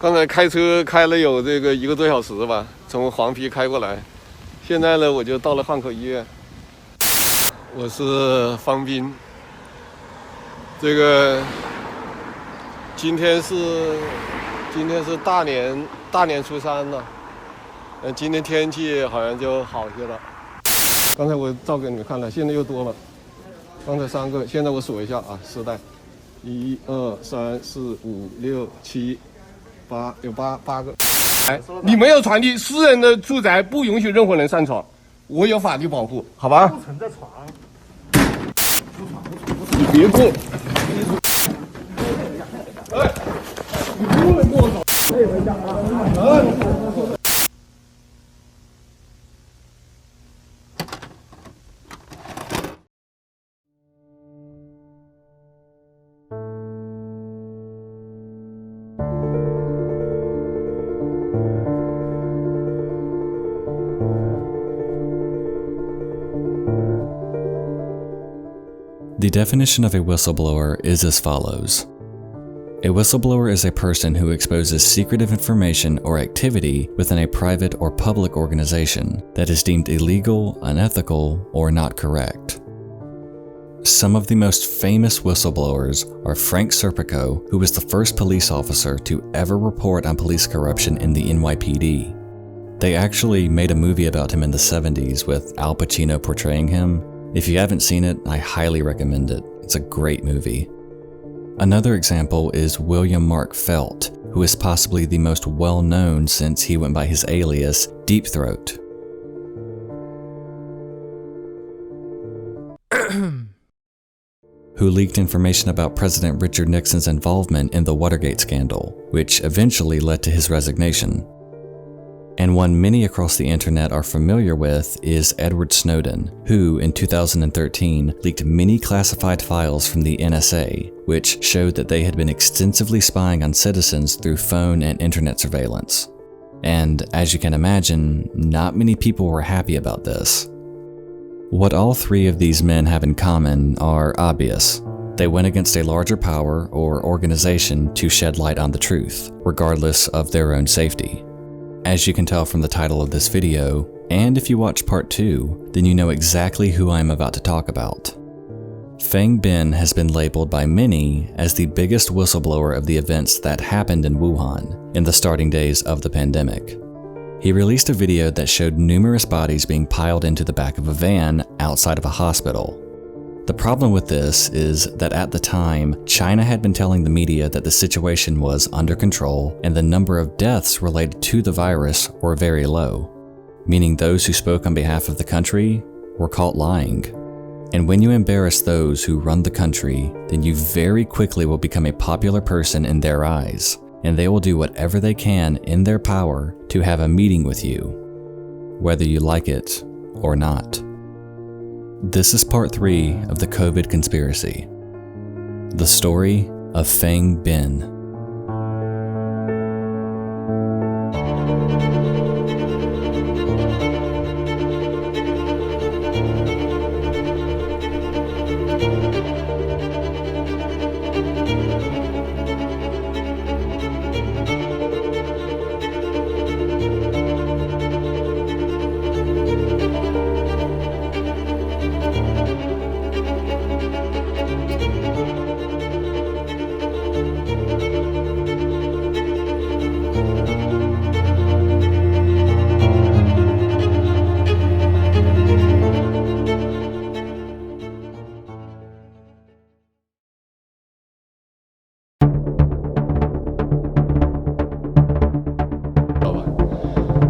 刚才开车开了有这个1个多小时吧，从黄陂开过来。现在呢，我就到了汉口医院。我是方斌。这个今天是大年初三了。今天天气好像就好些了。刚才我照给你们看了，现在又多了。刚才3个，现在我数一下啊，4袋，1、2、3、4、5、6、7、8，有8个。哎，你没有传递，私人的住宅不允许任何人上床，我有法律保护，好吧？不存在床。你别过。哎，你不能过手。配合一下啊。The definition of a whistleblower is as follows. A whistleblower is a person who exposes secretive information or activity within a private or public organization that is deemed illegal, unethical, or not correct. Some of the most famous whistleblowers are Frank Serpico, who was the first police officer to ever report on police corruption in the NYPD. They actually made a movie about him in the 70s with Al Pacino portraying him. If you haven't seen it, I highly recommend it. It's a great movie. Another example is William Mark Felt, who is possibly the most well-known since he went by his alias, Deep Throat. Who leaked information about President Richard Nixon's involvement in the Watergate scandal, which eventually led to his resignation. And one many across the internet are familiar with is Edward Snowden, who in 2013 leaked many classified files from the NSA, which showed that they had been extensively spying on citizens through phone and internet surveillance. And as you can imagine, not many people were happy about this. What all three of these men have in common are obvious. They went against a larger power or organization to shed light on the truth, regardless of their own safety. As you can tell from the title of this video, and if you watch part 2, then you know exactly who I am about to talk about. Fang Bin has been labeled by many as the biggest whistleblower of the events that happened in Wuhan in the starting days of the pandemic. He released a video that showed numerous bodies being piled into the back of a van outside of a hospital. The problem with this is that at the time, China had been telling the media that the situation was under control and the number of deaths related to the virus were very low, meaning those who spoke on behalf of the country were caught lying. And when you embarrass those who run the country, then you very quickly will become a popular person in their eyes, and they will do whatever they can in their power to have a meeting with you, whether you like it or not. This is part 3 of the COVID conspiracy. The story of Fang Bin.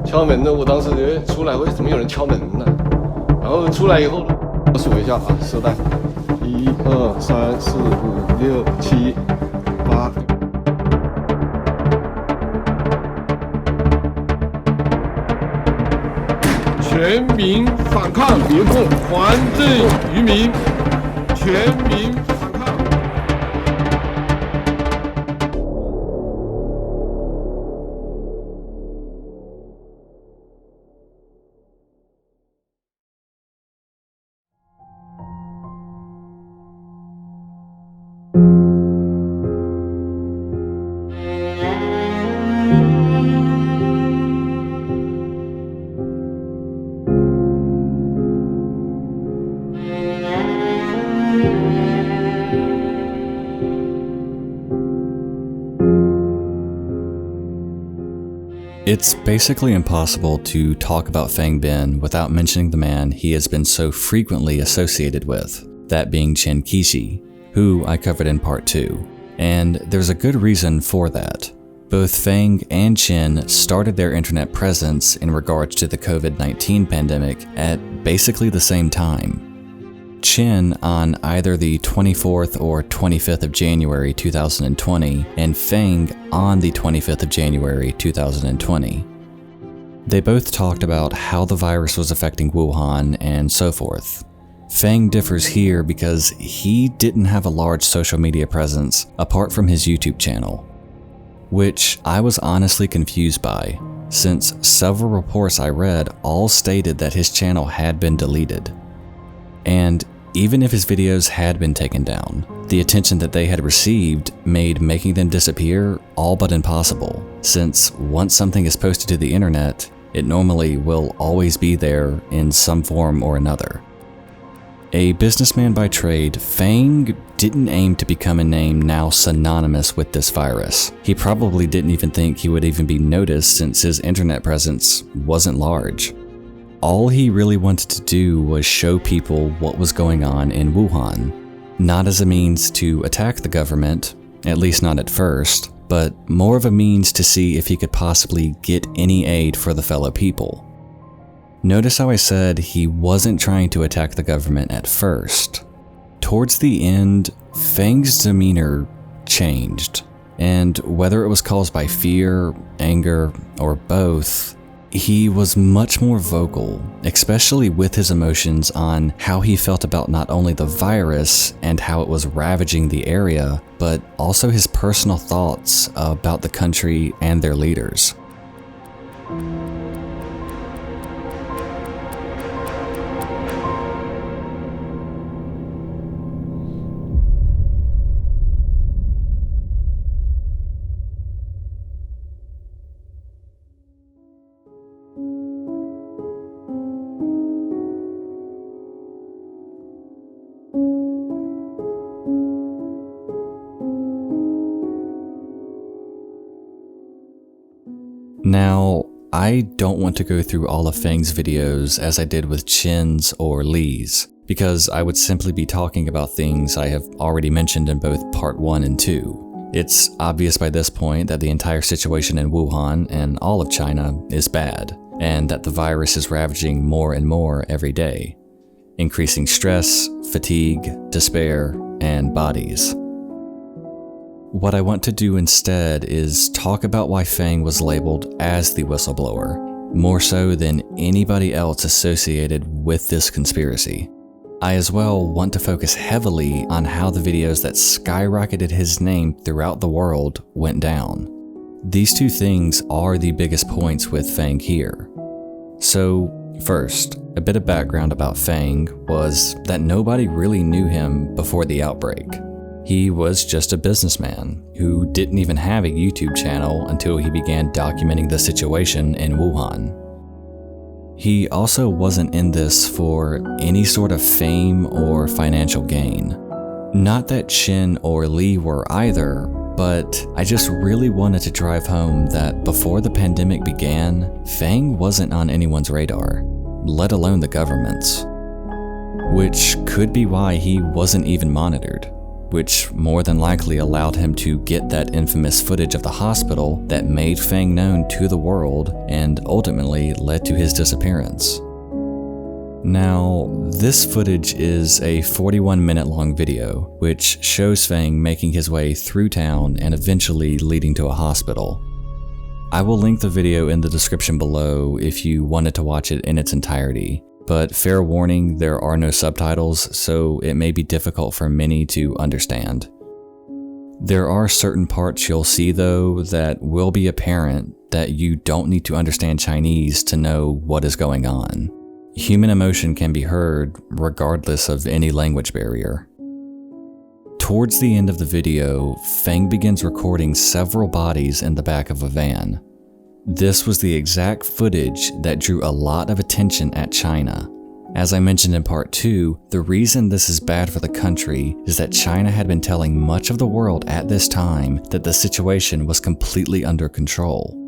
敲门呢，我当时觉得出来为什么有人敲门呢？然后出来以后，我数一下啊，4袋，1、2、3、4、5、6、7、8。全民反抗，别碰，还政于民，全民反抗。It's basically impossible to talk about Fang Bin without mentioning the man he has been so frequently associated with, that being Chen Qishi, who I covered in part 2. And there's a good reason for that. Both Fang and Chen started their internet presence in regards to the COVID-19 pandemic at basically the same time. Chen on either the 24th or 25th of January 2020, and Fang on the 25th of January 2020. They both talked about how the virus was affecting Wuhan and so forth. Fang differs here because he didn't have a large social media presence apart from his YouTube channel, which I was honestly confused by, since several reports I read all stated that his channel had been deleted. And even if his videos had been taken down, the attention that they had received made making them disappear all but impossible, since once something is posted to the internet, it normally will always be there in some form or another. A businessman by trade, Fang didn't aim to become a name now synonymous with this virus. He probably didn't even think he would even be noticed since his internet presence wasn't large. All he really wanted to do was show people what was going on in Wuhan, not as a means to attack the government, at least not at first, but more of a means to see if he could possibly get any aid for the fellow people. Notice how I said he wasn't trying to attack the government at first. Towards the end, Fang's demeanor changed, and whether it was caused by fear, anger, or both, he was much more vocal, especially with his emotions on how he felt about not only the virus and how it was ravaging the area, but also his personal thoughts about the country and their leaders. Now, I don't want to go through all of Fang's videos as I did with Chen's or Li's, because I would simply be talking about things I have already mentioned in both part 1 and 2. It's obvious by this point that the entire situation in Wuhan and all of China is bad, and that the virus is ravaging more and more every day, increasing stress, fatigue, despair, and bodies. What I want to do instead is talk about why Fang was labeled as the whistleblower, more so than anybody else associated with this conspiracy. I as well want to focus heavily on how the videos that skyrocketed his name throughout the world went down. These two things are the biggest points with Fang here. So, first, a bit of background about Fang was that nobody really knew him before the outbreak. He was just a businessman who didn't even have a YouTube channel until he began documenting the situation in Wuhan. He also wasn't in this for any sort of fame or financial gain. Not that Chen or Li were either, but I just really wanted to drive home that before the pandemic began, Fang wasn't on anyone's radar, let alone the government's. Which could be why he wasn't even monitored, which more than likely allowed him to get that infamous footage of the hospital that made Fang known to the world and ultimately led to his disappearance. Now, this footage is a 41-minute long video, which shows Fang making his way through town and eventually leading to a hospital. I will link the video in the description below if you wanted to watch it in its entirety. But fair warning, there are no subtitles, so it may be difficult for many to understand. There are certain parts you'll see though that will be apparent that you don't need to understand Chinese to know what is going on. Human emotion can be heard regardless of any language barrier. Towards the end of the video, Fang begins recording several bodies in the back of a van. This was the exact footage that drew a lot of attention at China. As I mentioned in part 2, the reason this is bad for the country is that China had been telling much of the world at this time that the situation was completely under control.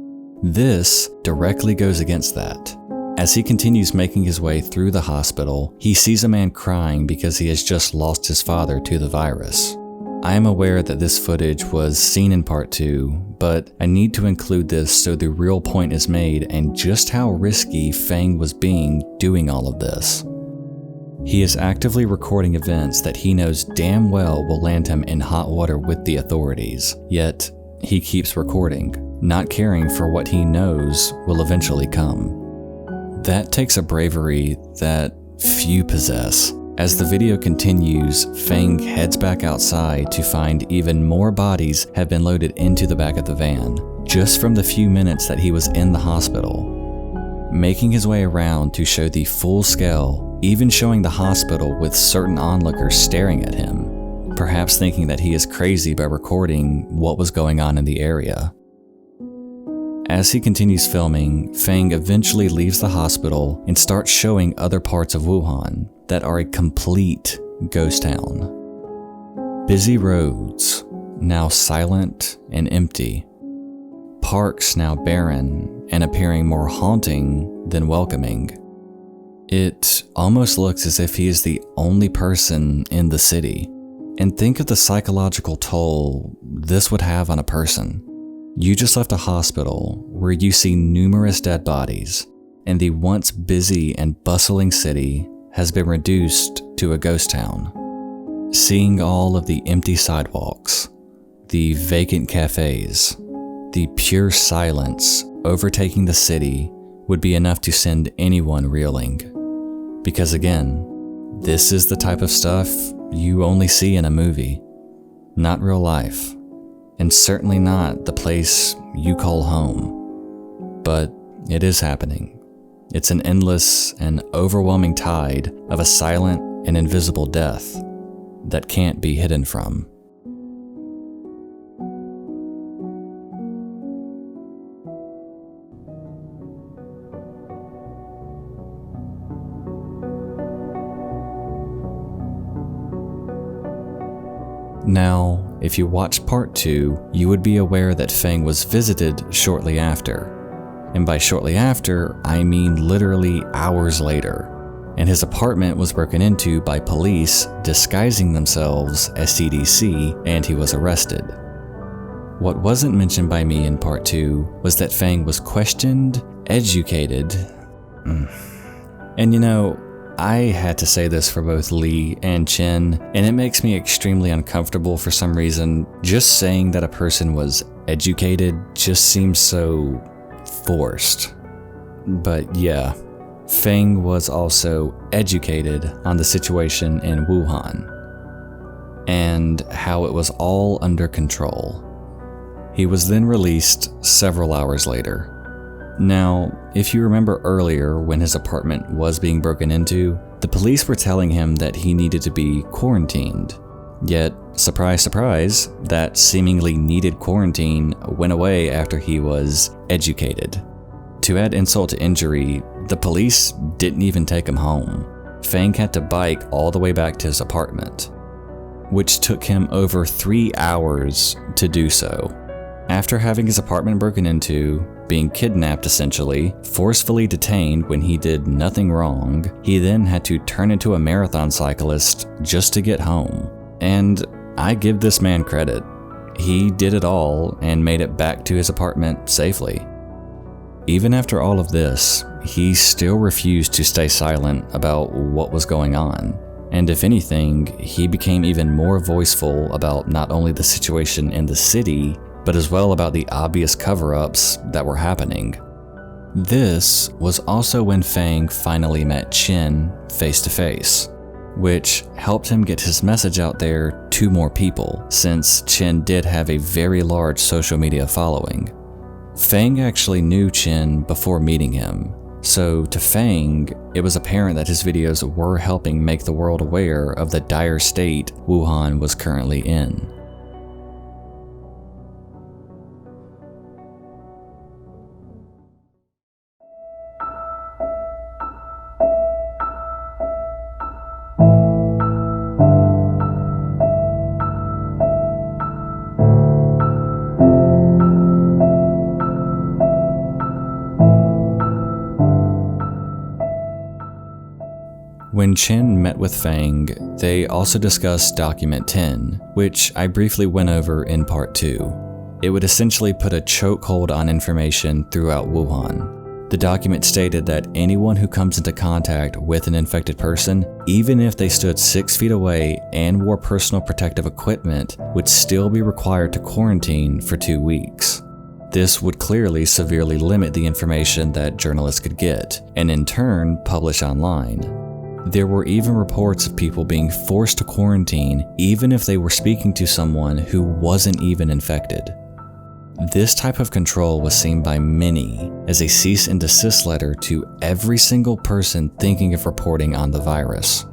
This directly goes against that. As he continues making his way through the hospital, he sees a man crying because he has just lost his father to the virus. I am aware that this footage was seen in part 2, but I need to include this so the real point is made and just how risky Fang was being doing all of this. He is actively recording events that he knows damn well will land him in hot water with the authorities, yet he keeps recording, not caring for what he knows will eventually come. That takes a bravery that few possess. As the video continues, Fang heads back outside to find even more bodies have been loaded into the back of the van, just from the few minutes that he was in the hospital. Making his way around to show the full scale, even showing the hospital with certain onlookers staring at him, perhaps thinking that he is crazy by recording what was going on in the area. As he continues filming, Fang eventually leaves the hospital and starts showing other parts of Wuhan that are a complete ghost town. Busy roads, now silent and empty. Parks now barren and appearing more haunting than welcoming. It almost looks as if he is the only person in the city. And think of the psychological toll this would have on a person. You just left a hospital where you see numerous dead bodies, and the once busy and bustling city has been reduced to a ghost town. Seeing all of the empty sidewalks, the vacant cafes, the pure silence overtaking the city would be enough to send anyone reeling. Because again, this is the type of stuff you only see in a movie, not real life. And certainly not the place you call home. But it is happening. It's an endless and overwhelming tide of a silent and invisible death that can't be hidden from. Now, if you watched part 2, you would be aware that Fang was visited shortly after. And by shortly after, I mean literally hours later. And his apartment was broken into by police disguising themselves as CDC, and he was arrested. What wasn't mentioned by me in part 2 was that Fang was questioned, educated, and you know, I had to say this for both Lee and Chen, and it makes me extremely uncomfortable for some reason. Just saying that a person was educated just seems so forced. But yeah, Fang was also educated on the situation in Wuhan and how it was all under control. He was then released several hours later. Now, if you remember earlier when his apartment was being broken into, the police were telling him that he needed to be quarantined. Yet, surprise, surprise, that seemingly needed quarantine went away after he was educated. To add insult to injury, the police didn't even take him home. Fang had to bike all the way back to his apartment, which took him over 3 hours to do so. After having his apartment broken into, being kidnapped essentially, forcefully detained when he did nothing wrong, he then had to turn into a marathon cyclist just to get home. And I give this man credit. He did it all and made it back to his apartment safely. Even after all of this, he still refused to stay silent about what was going on. And if anything, he became even more voiceful about not only the situation in the city, but as well about the obvious cover-ups that were happening. This was also when Fang finally met Chen face to face, which helped him get his message out there to more people, since Chen did have a very large social media following. Fang actually knew Chen before meeting him, so to Fang, it was apparent that his videos were helping make the world aware of the dire state Wuhan was currently in. When Chen met with Fang, they also discussed Document 10, which I briefly went over in Part 2. It would essentially put a chokehold on information throughout Wuhan. The document stated that anyone who comes into contact with an infected person, even if they stood 6 feet away and wore personal protective equipment, would still be required to quarantine for 2 weeks. This would clearly severely limit the information that journalists could get, and in turn publish online. There were even reports of people being forced to quarantine even if they were speaking to someone who wasn't even infected. This type of control was seen by many as a cease and desist letter to every single person thinking of reporting on the virus.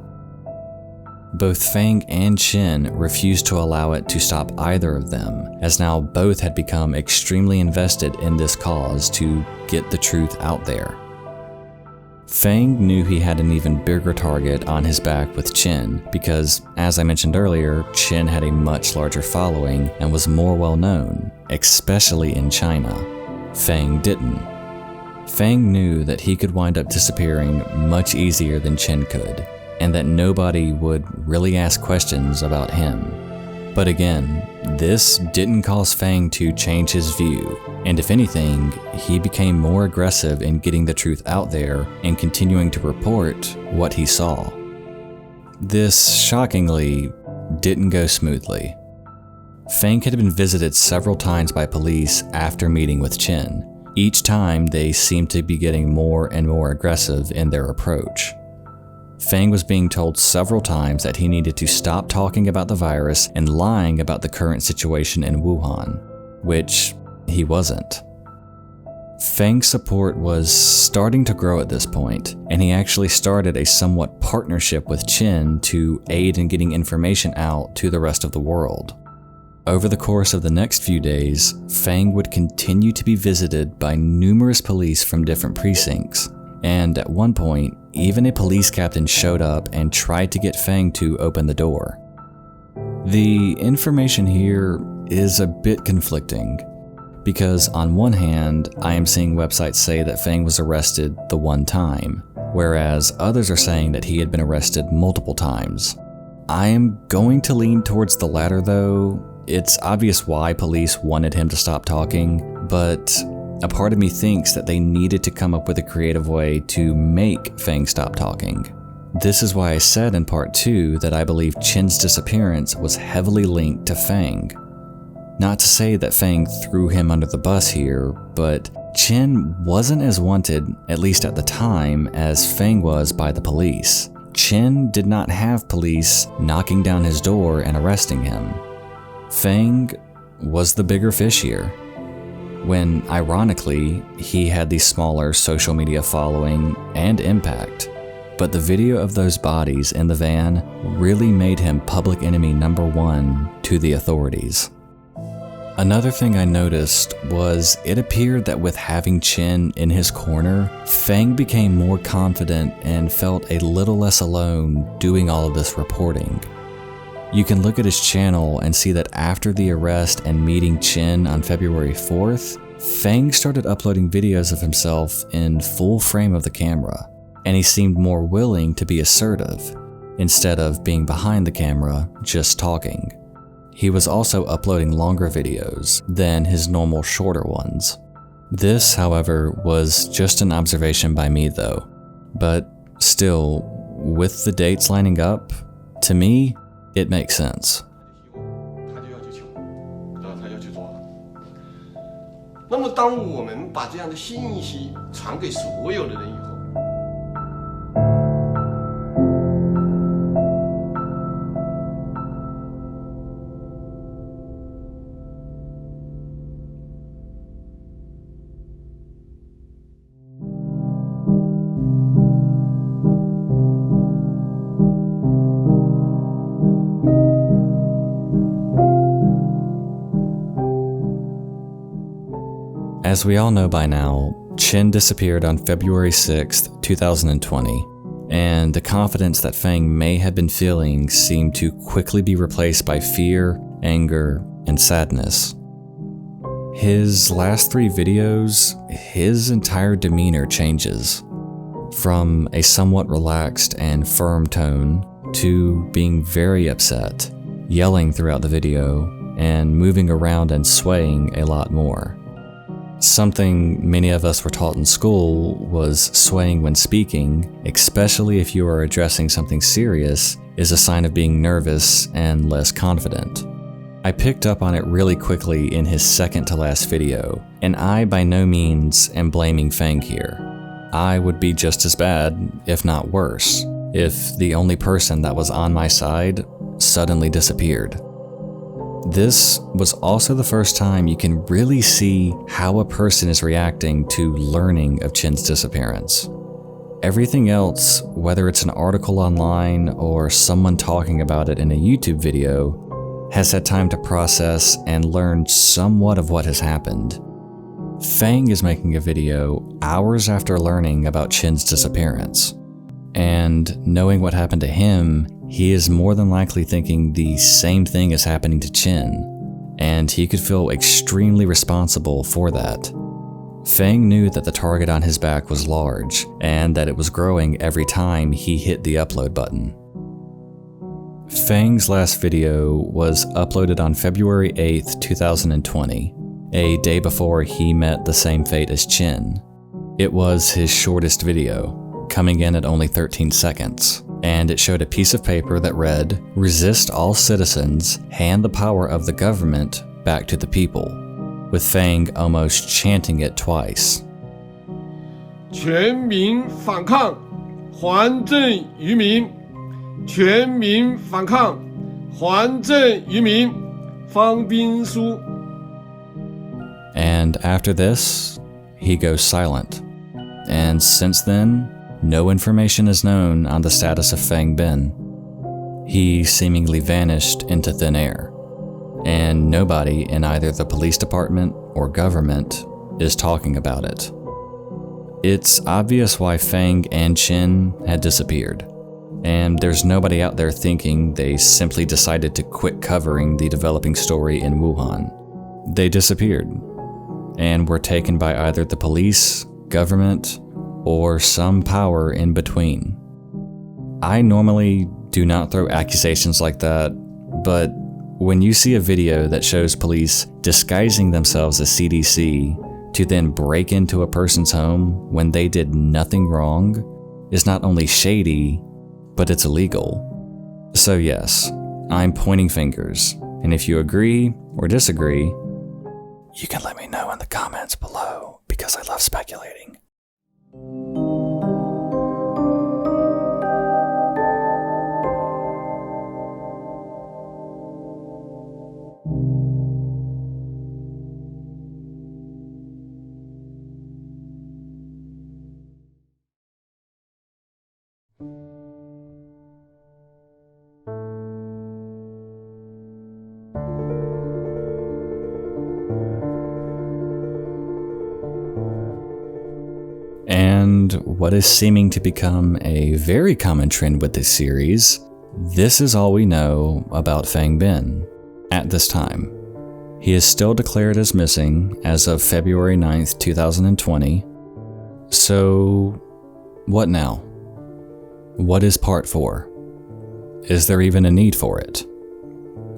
Both Fang and Chen refused to allow it to stop either of them, as now both had become extremely invested in this cause to get the truth out there. Fang knew he had an even bigger target on his back with Chen because, as I mentioned earlier, Chen had a much larger following and was more well known, especially in China. Fang didn't. Fang knew that he could wind up disappearing much easier than Chen could, and that nobody would really ask questions about him. But again, this didn't cause Fang to change his view, and if anything, he became more aggressive in getting the truth out there and continuing to report what he saw. This, shockingly, didn't go smoothly. Fang had been visited several times by police after meeting with Chen. Each time, they seemed to be getting more and more aggressive in their approach. Fang was being told several times that he needed to stop talking about the virus and lying about the current situation in Wuhan, which he wasn't. Fang's support was starting to grow at this point, and he actually started a somewhat partnership with Chen to aid in getting information out to the rest of the world. Over the course of the next few days, Fang would continue to be visited by numerous police from different precincts, and at one point, even a police captain showed up and tried to get Fang to open the door. The information here is a bit conflicting, because on one hand, I am seeing websites say that Fang was arrested the one time, whereas others are saying that he had been arrested multiple times. I am going to lean towards the latter though. It's obvious why police wanted him to stop talking, but a part of me thinks that they needed to come up with a creative way to make Fang stop talking. This is why I said in part 2 that I believe Chen's disappearance was heavily linked to Fang. Not to say that Fang threw him under the bus here, but Chen wasn't as wanted, at least at the time, as Fang was by the police. Chen did not have police knocking down his door and arresting him. Fang was the bigger fish here, when ironically, he had the smaller social media following and impact. But the video of those bodies in the van really made him public enemy number 1 to the authorities. Another thing I noticed was it appeared that with having Chen in his corner, Fang became more confident and felt a little less alone doing all of this reporting. You can look at his channel and see that after the arrest and meeting Chen on February 4th, Fang started uploading videos of himself in full frame of the camera, and he seemed more willing to be assertive, instead of being behind the camera, just talking. He was also uploading longer videos than his normal shorter ones. This, however, was just an observation by me though, but still, with the dates lining up, to me, it makes sense. 那么当我们把这样的信息传给所有的人以后， As we all know by now, Chen disappeared on February 6th, 2020, and the confidence that Fang may have been feeling seemed to quickly be replaced by fear, anger, and sadness. His last 3 videos, his entire demeanor changes. from a somewhat relaxed and firm tone to being very upset, yelling throughout the video, and moving around and swaying a lot more. Something many of us were taught in school was swaying when speaking, especially if you are addressing something serious, is a sign of being nervous and less confident. I picked up on it really quickly in his second to last video, and I by no means am blaming Fang here. I would be just as bad, if not worse, if the only person that was on my side suddenly disappeared. This was also the first time you can really see how a person is reacting to learning of Chen's disappearance. Everything else, whether it's an article online or someone talking about it in a YouTube video, has had time to process and learn somewhat of what has happened. Fang is making a video hours after learning about Chen's disappearance. And knowing what happened to him, he is more than likely thinking the same thing is happening to Chen, and he could feel extremely responsible for that. Fang knew that the target on his back was large, and that it was growing every time he hit the upload button. Fang's last video was uploaded on February 8th, 2020, a day before he met the same fate as Chen. It was his shortest video, coming in at only 13 seconds. And it showed a piece of paper that read, "Resist all citizens, hand the power of the government back to the people," with Fang almost chanting it twice. 全民反抗，还政于民。全民反抗，还政于民。方斌书。 And after this, he goes silent. And since then, no information is known on the status of Fang Bin. He seemingly vanished into thin air, and nobody in either the police department or government is talking about it. It's obvious why Fang and Chen had disappeared, and there's nobody out there thinking they simply decided to quit covering the developing story in Wuhan. They disappeared, and were taken by either the police, government, or some power in between. I normally do not throw accusations like that, but when you see a video that shows police disguising themselves as CDC to then break into a person's home when they did nothing wrong is not only shady, but it's illegal. So yes, I'm pointing fingers, and if you agree or disagree, you can let me know in the comments below because I love speculating. And what is seeming to become a very common trend with this series, this is all we know about Fang Bin at this time. He is still declared as missing as of February 9th, 2020. So, what now? What is part 4? Is there even a need for it?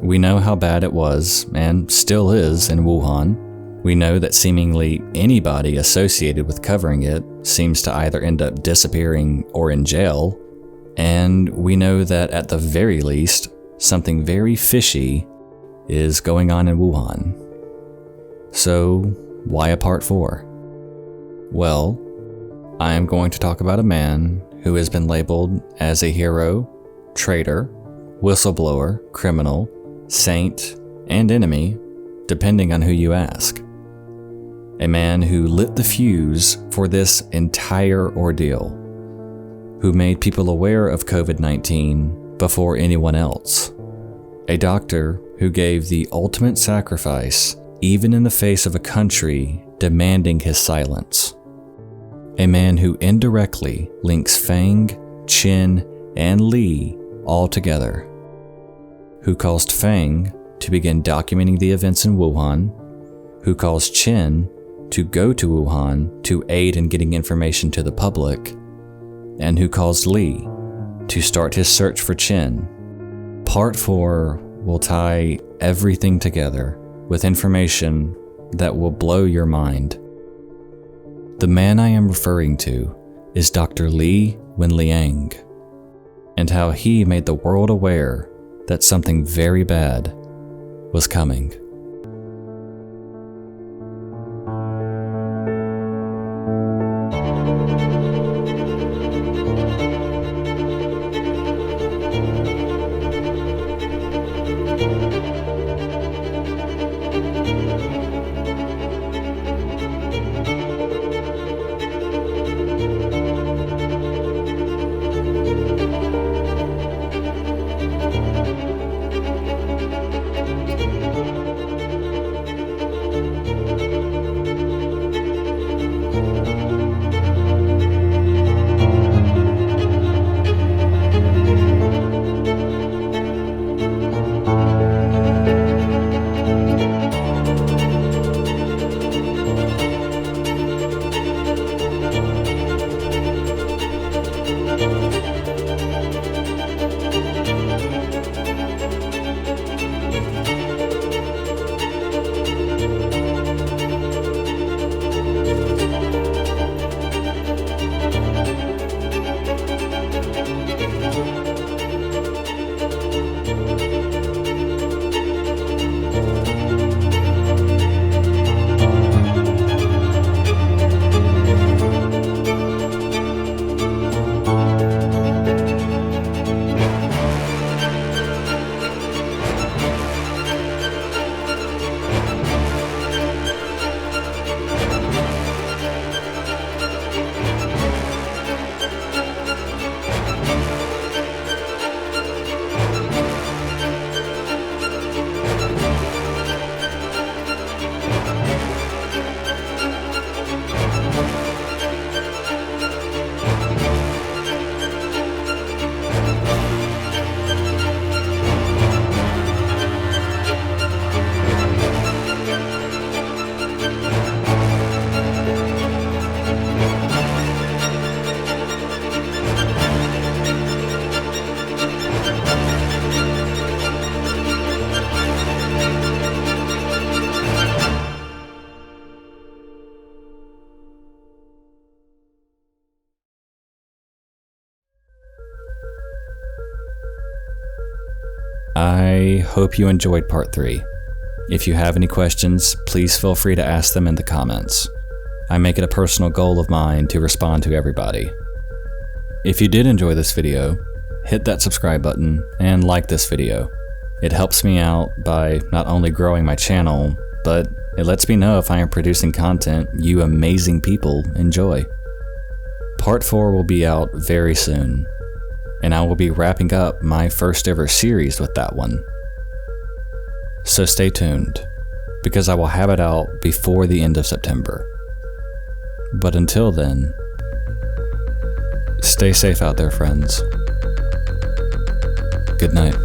We know how bad it was, and still is, in Wuhan. We know that seemingly anybody associated with covering it seems to either end up disappearing or in jail, and we know that at the very least, something very fishy is going on in Wuhan. So, why a part 4? Well, I am going to talk about a man who has been labeled as a hero, traitor, whistleblower, criminal, saint, and enemy, depending on who you ask. A man who lit the fuse for this entire ordeal, who made people aware of COVID-19 before anyone else. A doctor who gave the ultimate sacrifice even in the face of a country demanding his silence. A man who indirectly links Fang, Chen, and Li all together. Who caused Fang to begin documenting the events in Wuhan, who caused Chen to go to Wuhan to aid in getting information to the public, and who caused Li to start his search for Chen. Part 4 will tie everything together with information that will blow your mind. The man I am referring to is Dr. Li Wenliang, and how he made the world aware that something very bad was coming. I hope you enjoyed part 3. If you have any questions, please feel free to ask them in the comments. I make it a personal goal of mine to respond to everybody. If you did enjoy this video, hit that subscribe button and like this video. It helps me out by not only growing my channel, but it lets me know if I am producing content you amazing people enjoy. Part 4 will be out very soon, and I will be wrapping up my first ever series with that one. So stay tuned, because I will have it out before the end of September. But until then, stay safe out there, friends. Good night.